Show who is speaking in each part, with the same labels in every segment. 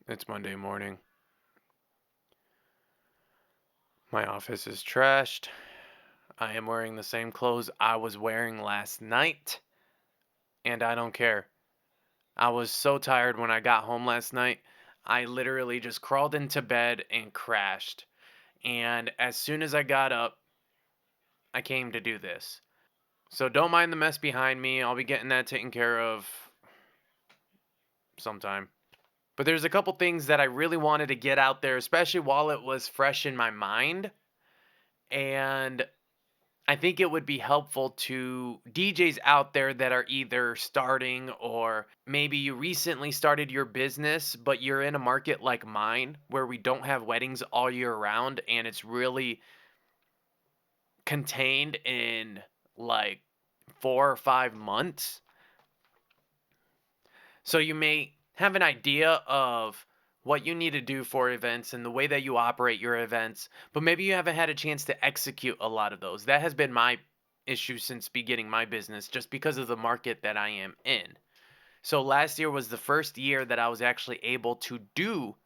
Speaker 1: It's Monday morning. My office is trashed. I am wearing the same clothes I was wearing last night, and I don't care. I was so tired when I got home last night. I literally just crawled into bed and crashed. And as soon as I got up, I came to do this. So don't mind the mess behind me. I'll be getting that taken care of sometime. But there's a couple things that I really wanted to get out there, especially while it was fresh in my mind. And I think it would be helpful to DJs out there that are either starting or maybe you recently started your business, but you're in a market like mine where we don't have weddings all year round and it's really contained in like 4 or 5 months. So you may have an idea of what you need to do for events and the way that you operate your events, but maybe you haven't had a chance to execute a lot of those. That has been my issue since beginning my business just because of the market that I am in. So last year was the first year that I was actually able to do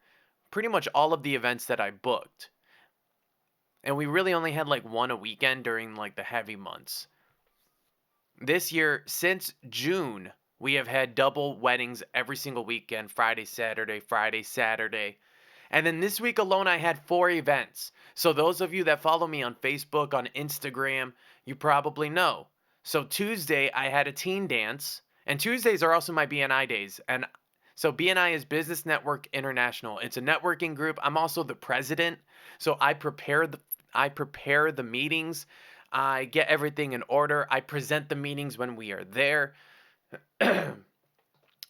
Speaker 1: pretty much all of the events that I booked. And we really only had like one a weekend during like the heavy months. This year, since June, we have had double weddings every single weekend, Friday, Saturday, Friday, Saturday. And then this week alone, I had 4 events. So, those of you that follow me on Facebook, on Instagram, you probably know. So, Tuesday, I had a teen dance. And Tuesdays are also my BNI days. And so, BNI is Business Network International. It's a networking group. I'm also the president. So, I prepare the meetings. I get everything in order. I present the meetings when we are there.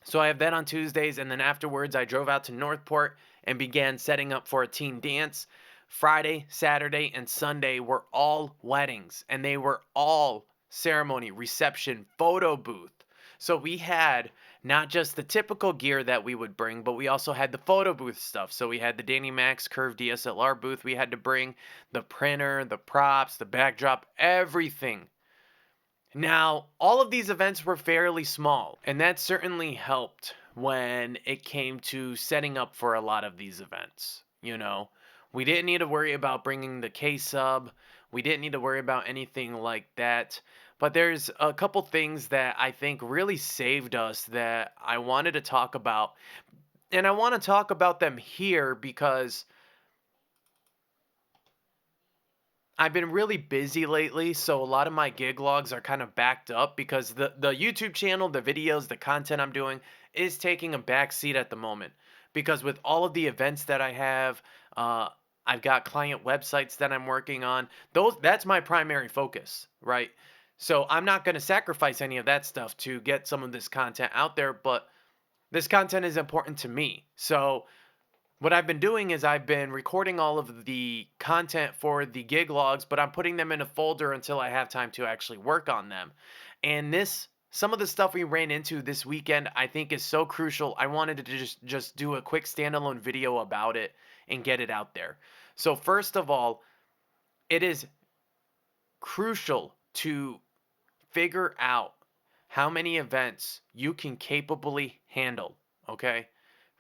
Speaker 1: So I have that on Tuesdays, and then afterwards, I drove out to Northport and began setting up for a teen dance. Friday, Saturday, and Sunday were all weddings, and they were all ceremony, reception, photo booth. So we had not just the typical gear that we would bring, but we also had the photo booth stuff. So we had the Danny Max Curve DSLR booth we had to bring, the printer, the props, the backdrop, everything. Now, all of these events were fairly small, and that certainly helped when it came to setting up for a lot of these events. We didn't need to worry about bringing the K sub, we didn't need to worry about anything like that. But there's a couple things that I think really saved us that I wanted to talk about. And I want to talk about them here because I've been really busy lately, so a lot of my gig logs are kind of backed up because the YouTube channel, the videos, the content I'm doing is taking a back seat at the moment. Because with all of the events that I have, uh, I've got client websites that I'm working on. That's my primary focus, right? So I'm not going to sacrifice any of that stuff to get some of this content out there, but this content is important to me. So what I've been doing is I've been recording all of the content for the gig logs, but I'm putting them in a folder until I have time to actually work on them. And some of the stuff we ran into this weekend, I think is so crucial. I wanted to just do a quick standalone video about it and get it out there. So first of all, it is crucial to figure out how many events you can capably handle, okay?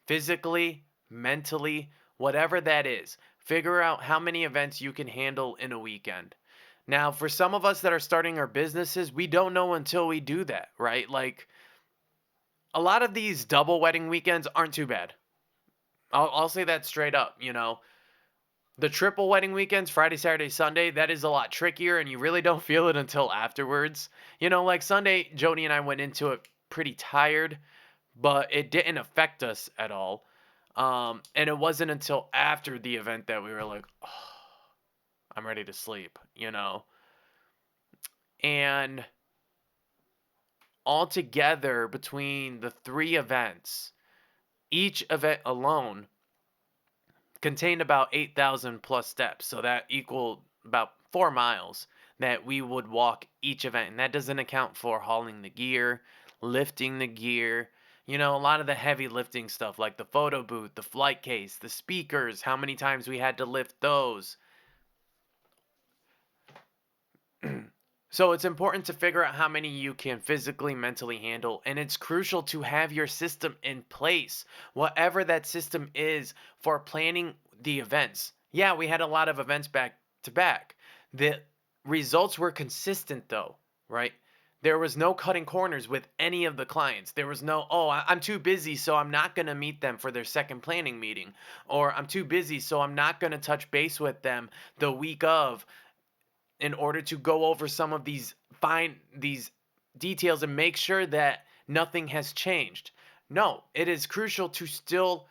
Speaker 1: Physically, mentally, whatever that is. Figure out how many events you can handle in a weekend. Now, for some of us that are starting our businesses, we don't know until we do that, right? Like a lot of these double wedding weekends aren't too bad. I'll say that straight up, The triple wedding weekends, Friday, Saturday, Sunday, that is a lot trickier and you really don't feel it until afterwards. Like Sunday, Jody and I went into it pretty tired, but it didn't affect us at all. And it wasn't until after the event that we were like, oh, I'm ready to sleep. And altogether, between the 3 events, each event alone contained about 8,000 plus steps. So that equaled about 4 miles that we would walk each event. And that doesn't account for hauling the gear, lifting the gear, a lot of the heavy lifting stuff like the photo booth, the flight case, the speakers, how many times we had to lift those. So it's important to figure out how many you can physically, mentally handle, and it's crucial to have your system in place, whatever that system is for planning the events. Yeah, we had a lot of events back to back. The results were consistent though, right? There was no cutting corners with any of the clients. There was no, oh, I'm too busy, so I'm not going to meet them for their second planning meeting. Or I'm too busy, so I'm not going to touch base with them the week of in order to go over some of these details and make sure that nothing has changed. No, it is crucial to still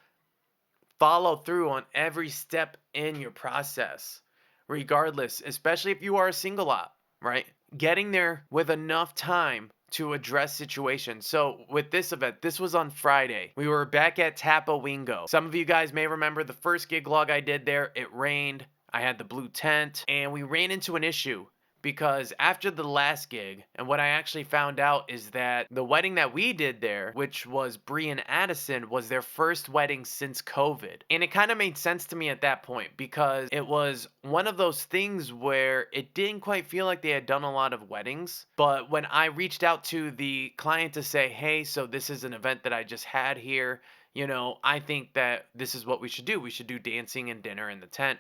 Speaker 1: follow through on every step in your process, regardless, especially if you are a single op, right? Getting there with enough time to address situations. So, with this event, this was on Friday. We were back at Tapa Wingo. Some of you guys may remember the first gig log I did there. It rained. I had the blue tent, and we ran into an issue because after the last gig, and what I actually found out is that the wedding that we did there, which was Bree and Addison, was their first wedding since COVID. And it kind of made sense to me at that point because it was one of those things where it didn't quite feel like they had done a lot of weddings. But when I reached out to the client to say, hey, so this is an event that I just had here, I think that this is what we should do. We should do dancing and dinner in the tent,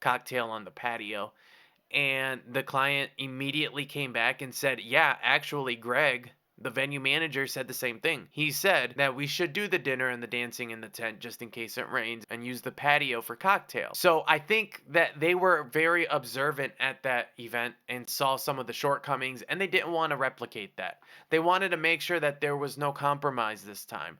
Speaker 1: cocktail on the patio. And the client immediately came back and said, yeah, actually, Greg, the venue manager, said the same thing. He said that we should do the dinner and the dancing in the tent just in case it rains and use the patio for cocktails. So I think that they were very observant at that event and saw some of the shortcomings, and they didn't want to replicate that. They wanted to make sure that there was no compromise this time.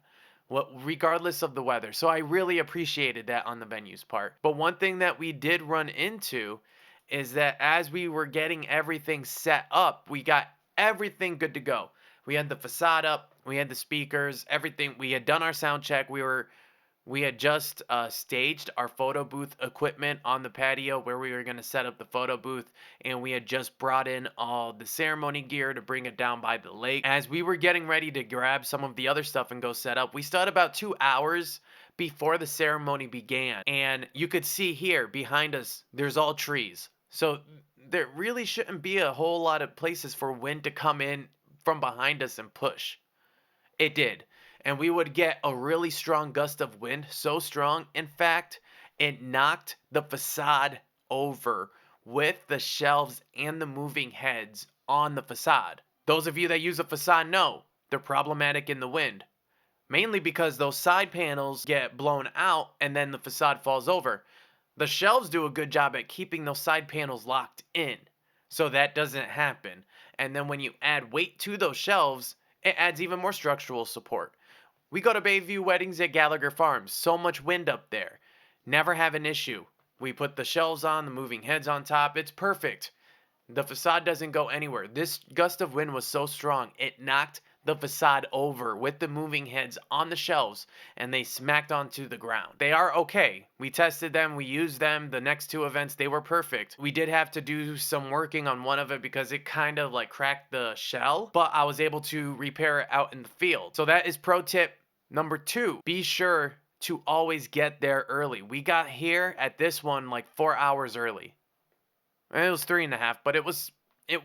Speaker 1: Regardless of the weather. So I really appreciated that on the venue's part. But one thing that we did run into is that as we were getting everything set up, we got everything good to go. We had the facade up, we had the speakers, everything. We had done our sound check. We had just staged our photo booth equipment on the patio where we were going to set up the photo booth, and we had just brought in all the ceremony gear to bring it down by the lake. As we were getting ready to grab some of the other stuff and go set up, we still had about 2 hours before the ceremony began. And you could see here behind us, there's all trees. So there really shouldn't be a whole lot of places for wind to come in from behind us and push. It did. And we would get a really strong gust of wind, so strong, in fact, it knocked the facade over with the shelves and the moving heads on the facade. Those of you that use a facade know they're problematic in the wind, mainly because those side panels get blown out and then the facade falls over. The shelves do a good job at keeping those side panels locked in, so that doesn't happen. And then when you add weight to those shelves, it adds even more structural support. We go to Bayview weddings at Gallagher Farms. So much wind up there. Never have an issue. We put the shelves on, the moving heads on top. It's perfect. The facade doesn't go anywhere. This gust of wind was so strong, it knocked the facade over with the moving heads on the shelves, and they smacked onto the ground. They are okay. We tested them, we used them. The next two events, they were perfect. We did have to do some working on one of it because it kind of like cracked the shell, but I was able to repair it out in the field. So that is pro tip number 2. Be sure to always get there early. We got here at this one like 4 hours early. It was 3.5, but it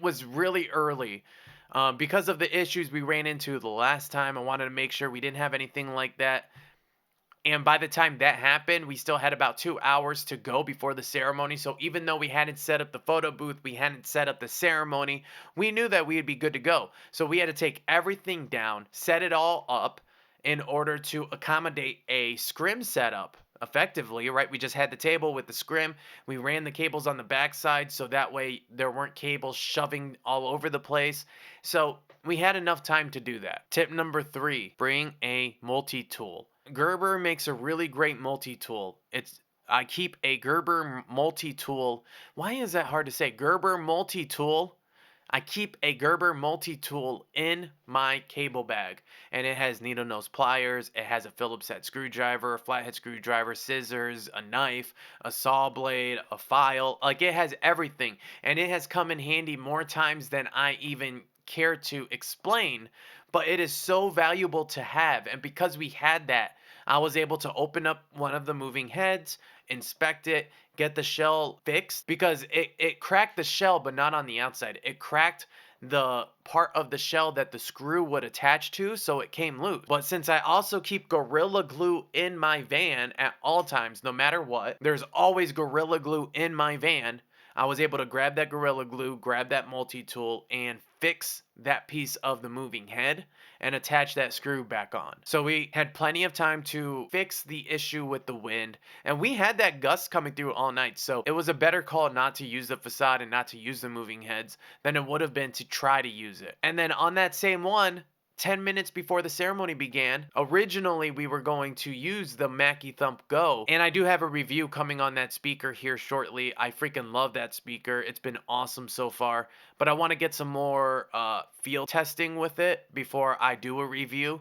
Speaker 1: was really early. Because of the issues we ran into the last time, I wanted to make sure we didn't have anything like that. And by the time that happened, we still had about 2 hours to go before the ceremony. So even though we hadn't set up the photo booth, we hadn't set up the ceremony, we knew that we'd be good to go. So we had to take everything down, set it all up in order to accommodate a scrim setup effectively, right? We just had the table with the scrim. We ran the cables on the backside so that way there weren't cables shoving all over the place. So we had enough time to do that. Tip number 3, bring a multi-tool. Gerber makes a really great multi-tool. I keep a Gerber multi-tool. Why is that hard to say? Gerber multi-tool. I keep a Gerber multi-tool in my cable bag, and it has needle nose pliers, it has a Phillips head screwdriver, a flathead screwdriver, scissors, a knife, a saw blade, a file. Like, it has everything, and it has come in handy more times than I even care to explain, but it is so valuable to have. And because we had that, I was able to open up one of the moving heads, inspect it, get the shell fixed because it cracked the shell, but not on the outside. It cracked the part of the shell that the screw would attach to, so it came loose. But since I also keep Gorilla Glue in my van at all times, no matter what, there's always Gorilla Glue in my van. I was able to grab that Gorilla Glue, grab that multi-tool, and fix that piece of the moving head and attach that screw back on. So we had plenty of time to fix the issue with the wind, and we had that gust coming through all night. So it was a better call not to use the facade and not to use the moving heads than it would have been to try to use it. And then on that same one, 10 minutes before the ceremony began, originally we were going to use the Mackie Thump Go, and I do have a review coming on that speaker here shortly. I freaking love that speaker. It's been awesome so far, but I want to get some more field testing with it before I do a review.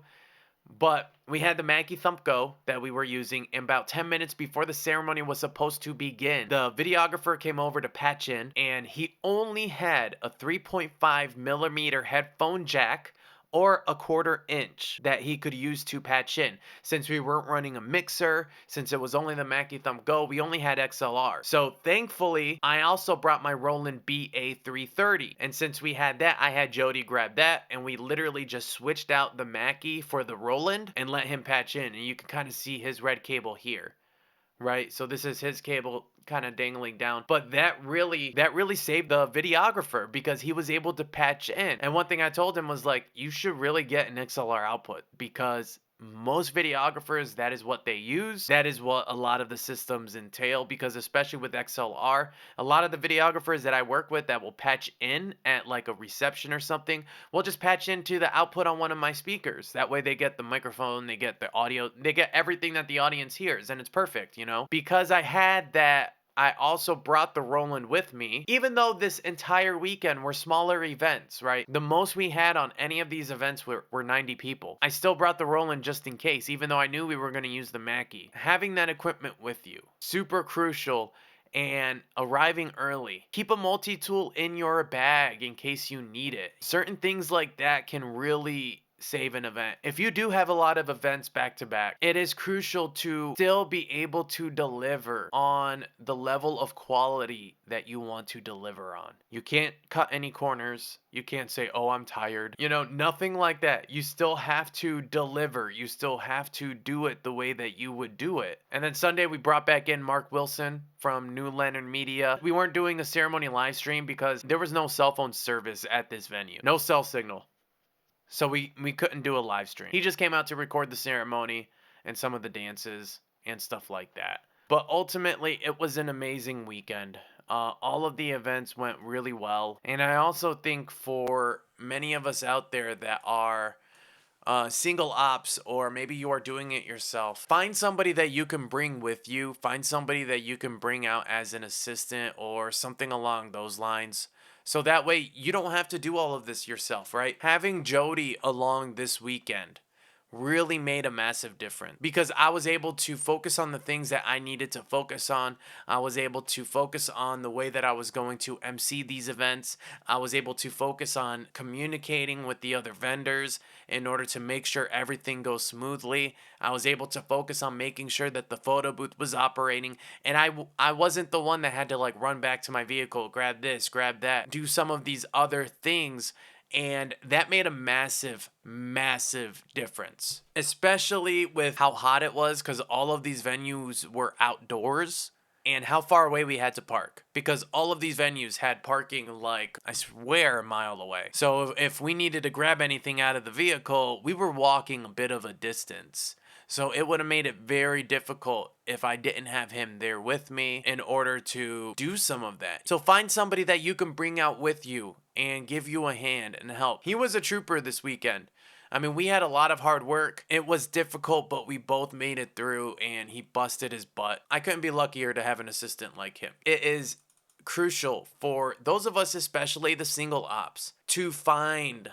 Speaker 1: But we had the Mackie Thump Go that we were using, and about 10 minutes before the ceremony was supposed to begin, the videographer came over to patch in, and he only had a 3.5 millimeter headphone jack or a 1/4 inch that he could use to patch in. Since we weren't running a mixer, since it was only the Mackie Thump Go, we only had XLR. So thankfully, I also brought my Roland BA330. And since we had that, I had Jody grab that, and we literally just switched out the Mackie for the Roland and let him patch in. And you can kind of see his red cable here. Right, so this is his cable kind of dangling down, but that really saved the videographer because he was able to patch in. And one thing I told him was like, you should really get an XLR output because most videographers, that is what they use. That is what a lot of the systems entail, because especially with XLR, a lot of the videographers that I work with that will patch in at like a reception or something will just patch into the output on one of my speakers. That way they get the microphone, they get the audio, they get everything that the audience hears, and it's perfect, you know? Because I had that, I also brought the Roland with me, even though this entire weekend were smaller events, right? The most we had on any of these events were 90 people. I still brought the Roland just in case, even though I knew we were going to use the Mackie. Having that equipment with you, super crucial. And arriving early. Keep a multi-tool in your bag in case you need it. Certain things like that can really save an event. If you do have a lot of events back to back, it is crucial to still be able to deliver on the level of quality that you want to deliver on. You can't cut any corners. You can't say, oh, I'm tired. You know, nothing like that. You still have to deliver. You still have to do it the way that you would do it. And then Sunday, we brought back in Mark Wilson from New Lantern Media. We weren't doing a ceremony live stream because there was no cell phone service at this venue. No cell signal. So we couldn't do a live stream. He just came out to record the ceremony and some of the dances and stuff like that. But ultimately, it was an amazing weekend. All of the events went really well. And I also think for many of us out there that are single ops, or maybe you are doing it yourself, find somebody that you can bring with you. Find somebody that you can bring out as an assistant or something along those lines. So that way you don't have to do all of this yourself, right? Having Jody along this weekend really made a massive difference because I was able to focus on the things that I needed to focus on. I was able to focus on the way that I was going to MC these events. I was able to focus on communicating with the other vendors in order to make sure everything goes smoothly. I was able to focus on making sure that the photo booth was operating, and I wasn't the one that had to like run back to my vehicle, grab this, grab that, do some of these other things. And that made a massive, massive difference, especially with how hot it was because all of these venues were outdoors and how far away we had to park because all of these venues had parking like, I swear, a mile away. So if we needed to grab anything out of the vehicle, we were walking a bit of a distance. So it would have made it very difficult if I didn't have him there with me in order to do some of that. So find somebody that you can bring out with you and give you a hand and help. He was a trooper this weekend. I mean, we had a lot of hard work. It was difficult, but we both made it through and he busted his butt. I couldn't be luckier to have an assistant like him. It is crucial for those of us, especially the single ops, to find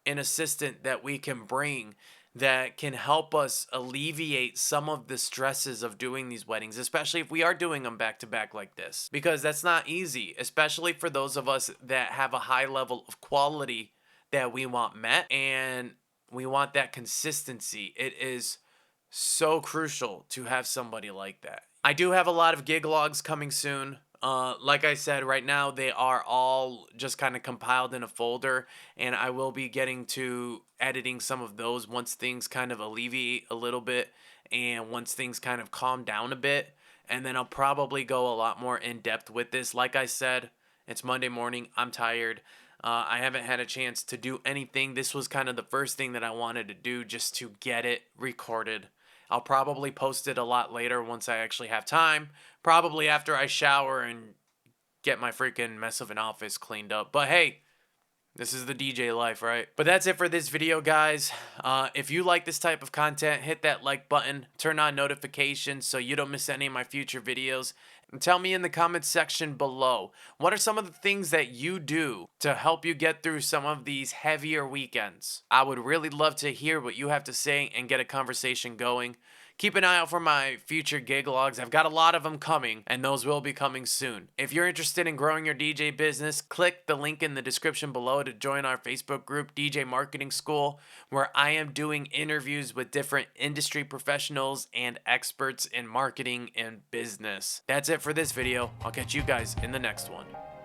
Speaker 1: an assistant that we can bring that can help us alleviate some of the stresses of doing these weddings, especially if we are doing them back to back like this, because that's not easy, especially for those of us that have a high level of quality that we want met, and we want that consistency. It is so crucial to have somebody like that. I do have a lot of gig logs coming soon. Like I said, right now they are all just kind of compiled in a folder, and I will be getting to editing some of those once things kind of alleviate a little bit and once things kind of calm down a bit. And then I'll probably go a lot more in depth with this. Like I said, it's Monday morning. I'm tired. I haven't had a chance to do anything. This was kind of the first thing that I wanted to do just to get it recorded. I'll probably post it a lot later once I actually have time. Probably after I shower and get my freaking mess of an office cleaned up. But hey, this is the DJ life, right? But that's it for this video, guys. If you like this type of content, hit that like button, turn on notifications so you don't miss any of my future videos, and tell me in the comments section below, what are some of the things that you do to help you get through some of these heavier weekends? I would really love to hear what you have to say and get a conversation going. Keep an eye out for my future gig logs. I've got a lot of them coming, and those will be coming soon. If you're interested in growing your DJ business, click the link in the description below to join our Facebook group, DJ Marketing School, where I am doing interviews with different industry professionals and experts in marketing and business. That's it for this video. I'll catch you guys in the next one.